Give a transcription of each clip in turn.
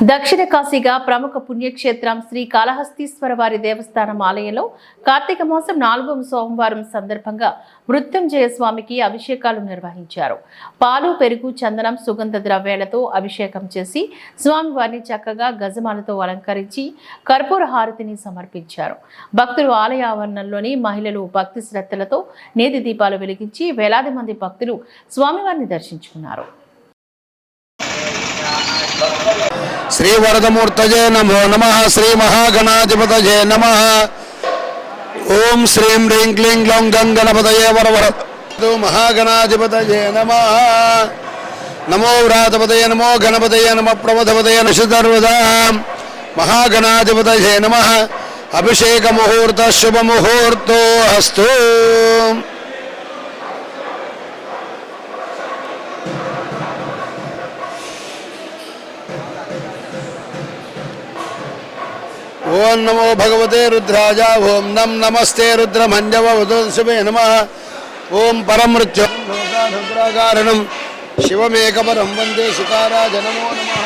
దక్షిణ కాశీగా ప్రముఖ పుణ్యక్షేత్రం శ్రీ కాళహస్తీశ్వర వారి దేవస్థానం ఆలయంలో కార్తీక మాసం 4వ సోమవారం సందర్భంగా మృత్యుంజయ స్వామికి అభిషేకాలు నిర్వహించారు. పాలు, పెరుగు, చందనం, సుగంధ ద్రవ్యాలతో అభిషేకం చేసి స్వామివారిని చక్కగా గజమాలతో అలంకరించి కర్పూర హారతిని సమర్పించారు. భక్తులు ఆలయ ఆవరణంలోని మహిళలు భక్తి శ్రద్ధలతో నేతి దీపాలు వెలిగించి వేలాది మంది భక్తులు స్వామివారిని దర్శించుకున్నారు. श्री वरदमूर्तये नमो नमः। श्री महागणाधिपतये नमः। ओम श्रीं ह्रीं क्लीं ग्लौं गं गणपतये वरवरद महागणाधिपतये नमः। नमो व्रातपतये नमो गणपतये नमः प्रमथपतये नशर्वदा महागणाधिपतये नमः। अभिषेक मुहूर्त शुभ मुहूर्तो अस्तु। ओं नमो भगवते रुद्राय। ओं नम नमस्ते रुद्रमंजवधुंसुमे नमः। ओं परमृत्यु रुद्राकारणं शिवमेकपरं वंदे शिकाराय नमो नमः।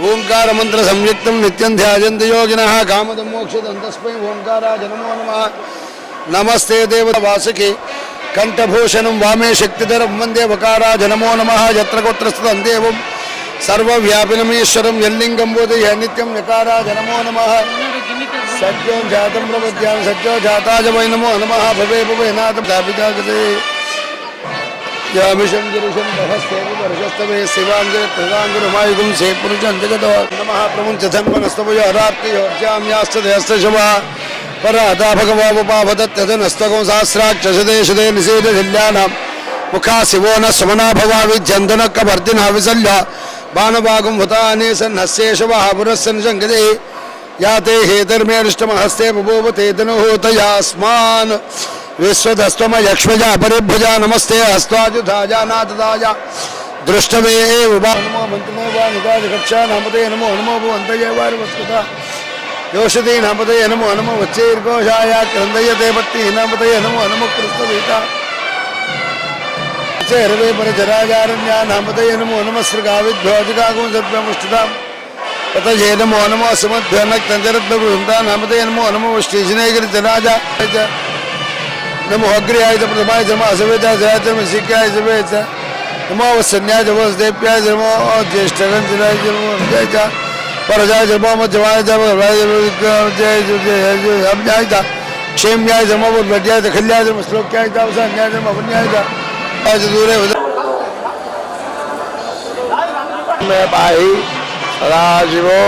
ओंकार मंत्र संयुक्तं नित्यं ध्यायन्ति योगिनः कामदं मोक्षदं तस्मै ओंकाराय नमो नमः। नमस्ते देववासुके कंठभूषणं वामे शक्तिधरं वन्दे वकाराय नमो नमः। यत्र गोत्रस्तं देवं सर्वव्यापिनमीश्वरं यल्लिङ्गं बोधय नित्यं यकाराय नमो नमः। सत्यो जातं प्रपद्यां सत्यो जाताय वै नमो नमः। भवे भवे नाथ दापितागते यामिषं गिरिशं दहस्तेन वर्षस्तवे शिवांजलि प्रदांगुरमायुगं से पुरुषं जगतो नमः। प्रमुञ्चधन्वनस्तवयोर्जाम्यास्तदयस्तशवा परादा भगवावपावदत्यधनस्तकं सहस्राक्षसदेशदे निषेधशल्यानां मुखा शिवो न समना भवाविज्यन्दनकवर्तिना विसल्य बाणभागं हुतानि सन्नस्येषवः पुरस्सन् शङ्कते या ते हेतर्मेष्टमहस्ते बभूव ते तनुहूतयास्मान् विश्वदस्तम यक्ष्मजा परिभुजा नमस्ते हस्ताजुधाजा नाथदाजा दृष्टवे नमो मंत्रनो वा निदाज कक्षा नामते नमो नमो भुवन्तये वारवस्कुता योषधि नामते नमो नमो वच्चैर्घोषाय क्रन्दयते पत्ति नामते नमो नमो कृष्णवीता चैरवे परजराजारण्या नामते नमो नमः सृगाविद्भोजगागुं सद्भ्यमुष्टितां ततये नमो नमो सुमध्वनक्तञ्जरद्भवृन्दा नामते नमो नमो श्रीजनेगिरिजराजा नमो अग्र्याय प्रथमाय नमः सवेदाय जयचम शिक्याय जवेच नमो वसन्याय जवसदेव्याय नमो ज्येष्ठगंजनाय नमो जय च परजाय नमो मध्यमाय नमो जय जय अभ्याय च क्षेम्याय नमो वड्याय खल्याय नमो श्लोक्याय च वसन्याय नमो वन्याय च आज दूरे मैं पाहि राजीवो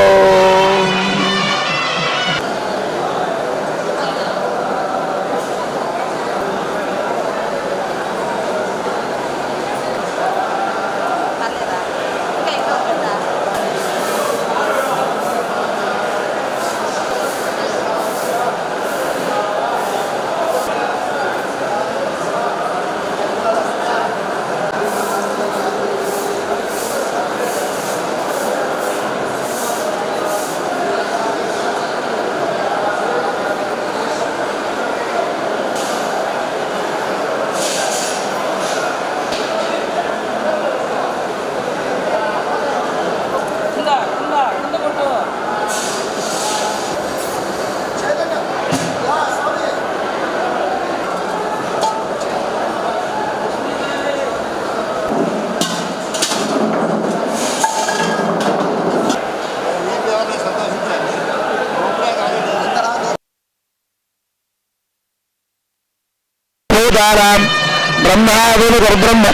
ब्रह्माविर्ब्रह्म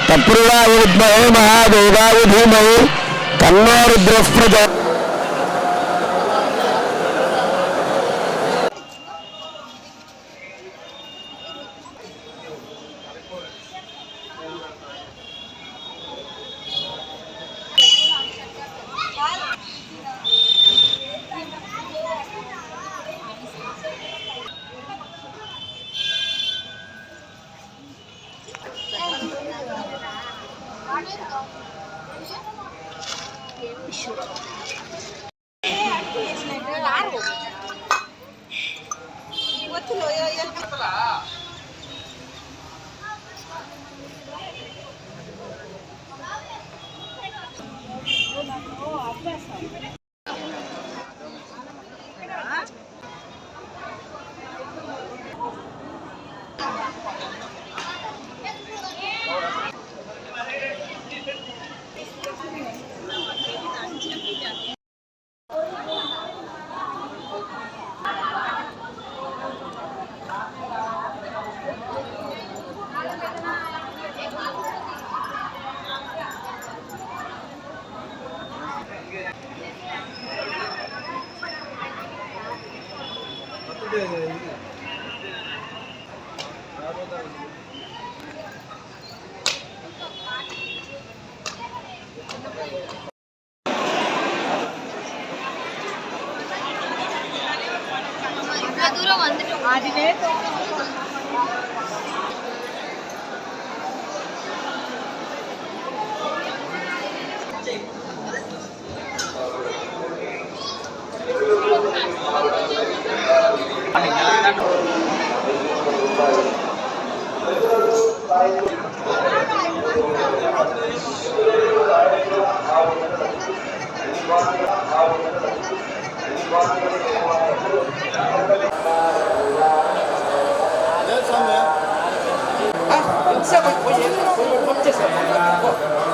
तत्पुरुषाय विद्महे महादेवाय धीमहि तन्नो रुद्रः प्रचोदयात्। దూరం வந்துட்டோம் అది啊，下回我也这个。